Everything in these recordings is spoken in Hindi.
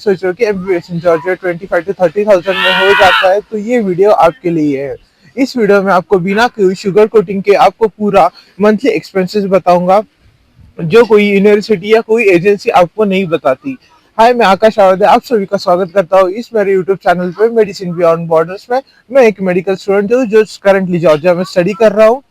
सोच रहे हो कि एमबीबीएस इन जॉर्जिया 25 to 30,000 में हो जाता है, तो ये वीडियो आपके लिए है। इस वीडियो में आपको बिना कोई शुगर कोटिंग के आपको पूरा मंथली एक्सपेंसेस बताऊंगा, जो कोई यूनिवर्सिटी या कोई एजेंसी आपको नहीं बताती। हाय, मैं आकाश आवादे आप सभी का स्वागत करता हूँ इस मेरे यूट्यूब चैनल पे मेडिसिन बियॉन्ड बॉर्डर्स में। मैं एक मेडिकल स्टूडेंट हूँ जो करंटली जॉर्जिया में स्टडी कर रहा हूँ।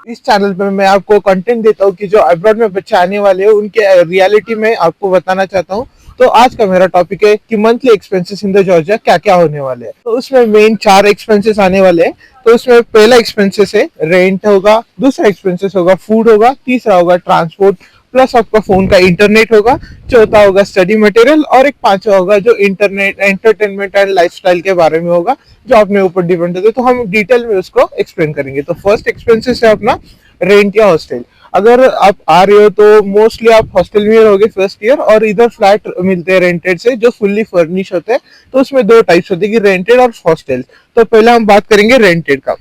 इस चैनल पे मैं आपको कंटेंट देता हूँ कि जो अब्रॉड में बच्चे आने वाले हैं उनके रियलिटी में आपको बताना चाहता हूँ। तो आज का मेरा टॉपिक है कि monthly expenses in the Georgia क्या क्या होने वाले हैं। तो उसमें मेन 4 एक्सपेंसेस आने वाले हैं। तो उसमें पहला एक्सपेंसेस है रेंट होगा, दूसरा एक्सपेंसेस होगा फूड होगा, तीसरा होगा ट्रांसपोर्ट प्लस आपका फोन का इंटरनेट होगा, चौथा होगा स्टडी मटेरियल और एक पांचवा होगा जो इंटरनेट एंटरटेनमेंट एंड लाइफस्टाइल के बारे में होगा, जो अपने ऊपर डिपेंड होता है। तो हम डिटेल में उसको एक्सप्लेन करेंगे। तो फर्स्ट एक्सपेंसेस है अपना रेंट या हॉस्टल। अगर आप आ रहे हो तो मोस्टली आप हॉस्टल में रहोगे फर्स्ट ईयर, और इधर फ्लैट मिलते हैं रेंटेड से जो फुल्ली फर्निश होते हैं। तो उसमें 2 टाइप्स होते हैं कि रेंटेड और हॉस्टल। तो पहले हम बात करेंगे रेंटेड का।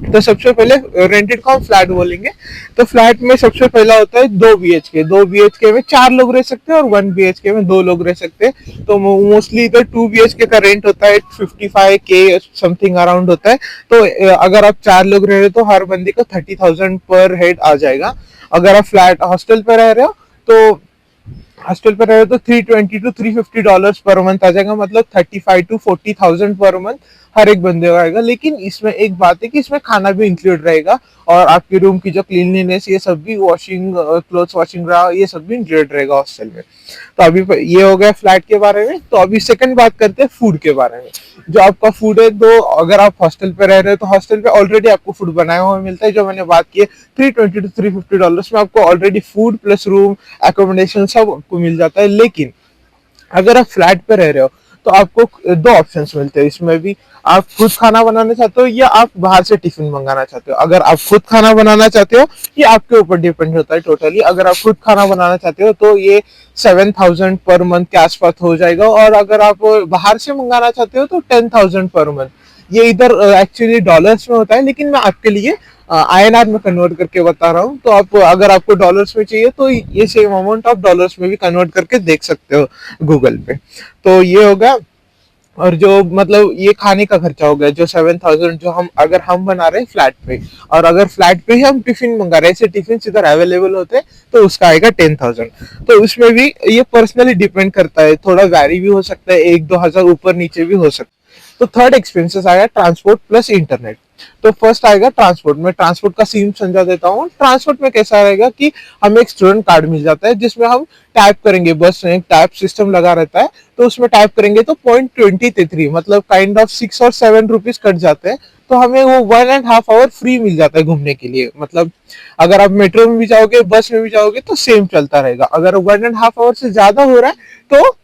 तो सबसे पहले रेंटेड को हम फ्लैट बोलेंगे। तो फ्लैट में सबसे पहला होता है 2 BHK। 2 BHK में 4 लोग रह सकते हैं और 1 BHK में 2 लोग रह सकते हैं। तो मोस्टली इधर 2 BHK का रेंट होता है 55K समथिंग अराउंड होता है। तो अगर आप 4 लोग रह रहे हो तो हर बंदे को 30,000 पर हेड आ जाएगा। अगर आप फ्लैट हॉस्टल पे रह रहे हो तो हॉस्टल पे रहे तो $320 to $350 पर मंथ आ जाएगा, मतलब 35 to 40,000 पर मंथ हर एक बंदे का आएगा। लेकिन इसमें एक बात है कि इसमें खाना भी इंक्लूड रहेगा, और आपके रूम की जो क्लीनलीनेस ये सब भी, वॉशिंग क्लोथ्स वॉशिंग रहा, ये सब भी इंक्लूड रहेगा हॉस्टल में। तो अभी ये हो गया फ्लैट के बारे में। तो अभी सेकंड बात करते हैं फूड के बारे में। जो आपका फूड है, तो अगर आप हॉस्टल पे रह रहे हो तो हॉस्टल पे ऑलरेडी आपको फूड बनाया हुआ मिलता है। जो मैंने बात की है $320 to $350 में आपको already food plus room accommodation सब आपको मिल जाता है। लेकिन अगर आप फ्लैट पे रह रहे हो तो आपको 2 ऑप्शंस मिलते हैं इसमें भी। आप खुद खाना बनाना चाहते हो या आप बाहर से टिफिन मंगाना चाहते हो। अगर आप खुद खाना बनाना चाहते हो, ये आपके ऊपर डिपेंड होता है टोटली। अगर आप खुद खाना बनाना चाहते हो तो ये 7,000 पर मंथ के आसपास हो जाएगा, और अगर आप बाहर से मंगाना चाहते हो तो 10,000 पर मंथ। ये इधर एक्चुअली डॉलर्स में होता है, लेकिन मैं आपके लिए INR में कन्वर्ट करके बता रहा हूँ। तो आप अगर आपको डॉलर्स में चाहिए तो ये सेम अमाउंट आप डॉलर्स में भी कन्वर्ट करके देख सकते हो गूगल पे। तो ये होगा। और जो मतलब ये खाने का खर्चा हो गया जो 7,000, जो हम अगर हम बना रहे हैं फ्लैट पे, और अगर फ्लैट पे ही हम टिफिन मंगा रहे हैं, ऐसे टिफिन इधर अवेलेबल होते हैं, तो उसका आएगा 10,000। तो उसमें भी ये पर्सनली डिपेंड करता है, थोड़ा वैरी भी हो सकता है, 1-2 हजार ऊपर नीचे भी हो सकता है। तो थर्ड एक्सपेंसेस आएगा ट्रांसपोर्ट प्लस इंटरनेट। तो फर्स्ट आएगा ट्रांसपोर्ट। मैं ट्रांसपोर्ट का सीन समझा देता हूँ। ट्रांसपोर्ट में कैसा रहेगा कि हमें एक स्टूडेंट कार्ड मिल जाता है जिसमें हम टाइप करेंगे, बस में एक टाइप सिस्टम लगा रहता है, तो उसमें टाइप करेंगे तो 0.20 मतलब काइंड ऑफ 6 और 7 रुपीज कट जाते हैं। तो हमें वो 1.5 आवर फ्री मिल जाता है घूमने के लिए। मतलब अगर आप मेट्रो में भी जाओगे, बस में भी जाओगे तो सेम चलता रहेगा। अगर 1.5 आवर से ज्यादा हो रहा है तो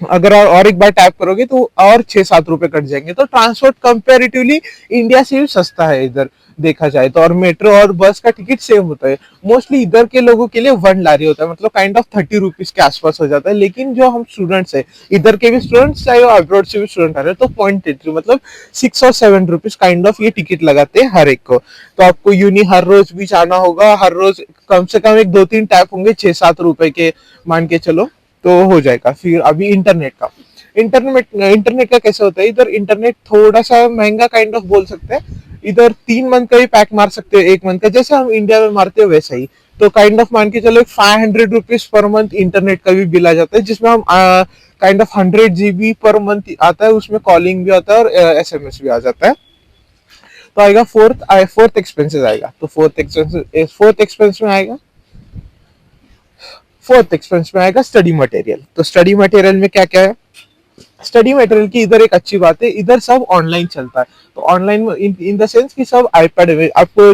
अगर और एक बार टैप करोगे तो और 6-7 रुपए कट जाएंगे। तो ट्रांसपोर्ट कंपेरेटिवली इंडिया से भी सस्ता है इधर देखा जाए तो। और मेट्रो और बस का टिकट सेम होता है। मोस्टली इधर के लोगों के लिए 1 लारी होता है, मतलब काइंड ऑफ 30 रुपीज के आसपास हो जाता है। लेकिन जो हम स्टूडेंट्स है, इधर के भी स्टूडेंट्स चाहे वो अब्रॉड से भी स्टूडेंट आ रहे हैं, तो 0.83 मतलब 6 और 7 रुपीज काइंड ऑफ ये टिकट लगाते हैं हर एक को। तो आपको यूनि हर रोज भी जाना होगा, हर रोज कम से कम एक 2-3 टैप होंगे 6-7 रुपए के, मान के चलो, तो हो जाएगा। फिर अभी इंटरनेट का। इंटरनेट का कैसे होता है इधर, इंटरनेट थोड़ा सा महंगा काइंड ऑफ बोल सकते हैं। इधर 3 मंथ का भी पैक मार सकते हो, 1 मंथ का, जैसे हम इंडिया में मारते हो वैसा ही। तो काइंड ऑफ मान के चलो 500 रुपीज पर मंथ इंटरनेट का भी बिल आ जाता है, जिसमें हम kind of 100 GB per month आता है। उसमें कॉलिंग भी आता है और SMS भी आ जाता है। तो आएगा फोर्थ एक्सपेंसेस आएगा। तो फोर्थ एक्सपेंस में आएगा, फोर्थ एक्सपेंस में आएगा स्टडी मटेरियल। तो स्टडी मटेरियल में क्या क्या है। स्टडी मटेरियल की इधर एक अच्छी बात है, इधर सब ऑनलाइन चलता है। तो ऑनलाइन इन द सेंस कि सब आईपैड में आपको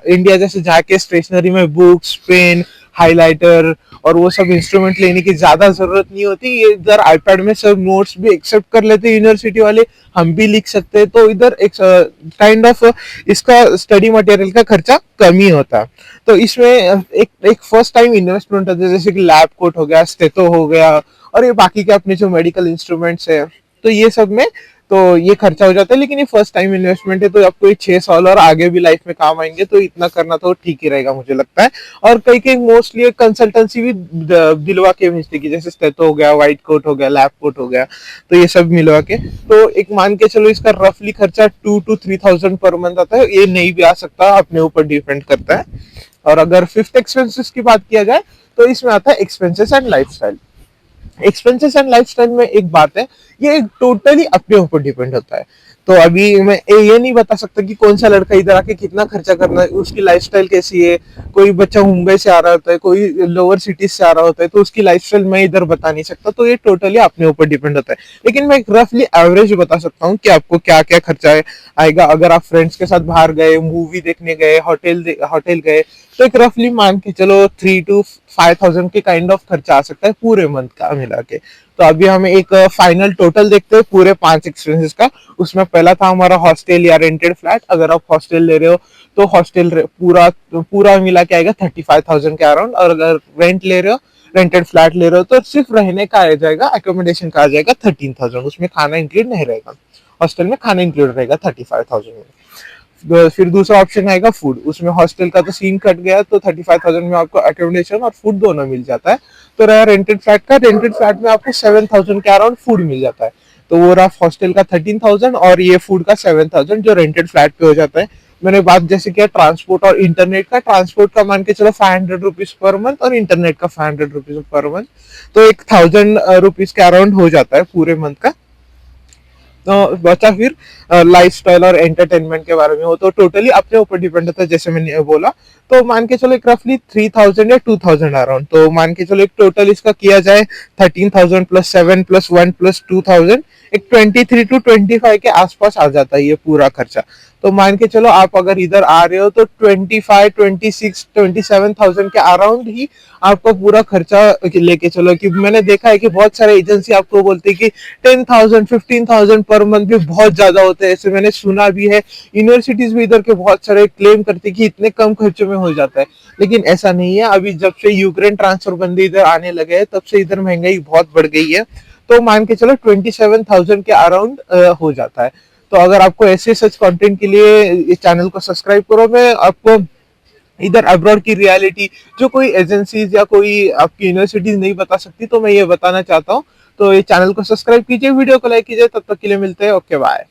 इंडिया जैसे जाके स्टेशनरी में बुक्स, पेन, हाइलाइटर और वो सब इंस्ट्रूमेंट लेने की ज्यादा जरूरत नहीं होती। ये इधर आईपैड में सब नोट्स भी एक्सेप्ट कर लेते हैं यूनिवर्सिटी वाले, हम भी लिख सकते हैं। तो इधर एक काइंड ऑफ इसका स्टडी मटेरियल का खर्चा कम ही होता है। तो इसमें एक फर्स्ट टाइम इन्वेस्टमेंट होता है, जैसे कि लैब कोट हो गया, स्टेथो हो गया, और ये बाकी के अपने जो मेडिकल इंस्ट्रूमेंट्स है, तो ये सब में तो ये खर्चा हो जाता है, लेकिन ये फर्स्ट टाइम इन्वेस्टमेंट है, तो आपको ये 6 साल और आगे भी लाइफ में काम आएंगे, तो इतना करना तो ठीक ही रहेगा मुझे लगता है। और कई कई मोस्टली कंसल्टेंसी भी दिलवा के भेजती है, जैसे स्टेथो हो गया, व्हाइट कोट हो गया, लैब कोट हो गया, तो ये सब मिलवा के, तो एक मान के चलो इसका रफली खर्चा 2 to 3 thousand पर मंथ आता है। ये नहीं भी आ सकता, अपने ऊपर डिपेंड करता है। और अगर फिफ्थ एक्सपेंसेस की बात किया जाए, तो इसमें आता है expenses and lifestyle. Expenses and lifestyle में एक बात है, ये टोटली अपने ऊपर डिपेंड होता है। तो अभी मैं ये नहीं बता सकता कि कौन सा लड़का इधर आके कितना खर्चा करना है, उसकी लाइफस्टाइल कैसी है। कोई बच्चा मुंबई से आ रहा होता है, कोई लोअर सिटीज से आ रहा होता है, तो उसकी लाइफस्टाइल मैं इधर बता नहीं सकता, तो ये टोटली अपने ऊपर डिपेंड होता है। लेकिन मैं एक रफली एवरेज बता सकता हूँ कि आपको क्या क्या खर्चा आएगा। अगर आप फ्रेंड्स के साथ बाहर गए, मूवी देखने गए, होटल गए, तो एक रफली मान के चलो 3 to 5 thousand के काइंड ऑफ खर्चा आ सकता है पूरे मंथ का मिला के। तो अभी हम एक फाइनल टोटल देखते हैं पूरे 5 एक्सपेंसेस का। उसमें पहला था हमारा हॉस्टल या रेंटेड फ्लैट। अगर आप हॉस्टल ले रहे हो तो हॉस्टल पूरा मिला के आएगा 35,000 के अराउंड। और अगर रेंट ले रहे हो, रेंटेड फ्लैट ले रहे हो, तो सिर्फ रहने का आ जाएगा, अकोमोडेशन का आ जाएगा 13,000। उसमें खाना इंक्लूड नहीं रहेगा, हॉस्टल में खाना इंक्लूड रहेगा 35,000 में। फिर दूसरा ऑप्शन आएगा फूड। उसमें हॉस्टल का तो सीन कट गया, तो 35,000 में आपको अकोमोडेशन और फूड दोनों मिल जाता है। तो रहा रेंटेड फ्लैट का, रेंटेड फ्लैट में आपको 7,000 के अराउंड फूड मिल जाता है। तो वो रहा हॉस्टल का 13,000 और ये फूड का 7,000 जो रेंटेड फ्लैट पे हो जाता है। मैंने बात जैसे किया ट्रांसपोर्ट और इंटरनेट का, ट्रांसपोर्ट का मान के चलो 500 रुपीज पर मंथ और इंटरनेट का 500 रुपीज पर मंथ, तो 1,000 रुपीज के अराउंड हो जाता है पूरे मंथ का। तो बचा फिर लाइफस्टाइल और एंटरटेनमेंट के बारे में, हो तो टोटली अपने ऊपर डिपेंड होता है, जैसे मैंने बोला। तो मान के चलो एक रफली 3,000 या 2,000 अराउंड, तो मान के चलो एक टोटल इसका किया जाए 13,000 प्लस 7 प्लस 1 प्लस 2,000, एक 23 to 25 के आसपास आ जाता है ये पूरा खर्चा। तो मान के चलो आप अगर इधर आ रहे हो तो 25, 26, 27,000 के अराउंड ही आपका पूरा खर्चा लेके चलो। कि मैंने देखा है कि बहुत सारे एजेंसी आपको बोलते हैं कि 10,000, 15,000 पर मंथ भी बहुत ज्यादा होते हैं, ऐसे मैंने सुना भी है। यूनिवर्सिटीज भी इधर के बहुत सारे क्लेम करते हैं कि इतने कम खर्चों में हो जाता है, लेकिन ऐसा नहीं है। अभी जब से यूक्रेन ट्रांसफर बंदी इधर आने लगे हैं, तब से इधर महंगाई बहुत बढ़ गई है। तो मान के चलो 27,000 के अराउंड हो जाता है। तो अगर आपको ऐसे सच कंटेंट के लिए इस चैनल को सब्सक्राइब करो। मैं आपको इधर अब्रॉड की रियलिटी जो कोई एजेंसीज या कोई आपकी यूनिवर्सिटीज नहीं बता सकती, तो मैं ये बताना चाहता हूँ। तो ये चैनल को सब्सक्राइब कीजिए, वीडियो को लाइक कीजिए। तब तक के लिए मिलते हैं, ओके बाय।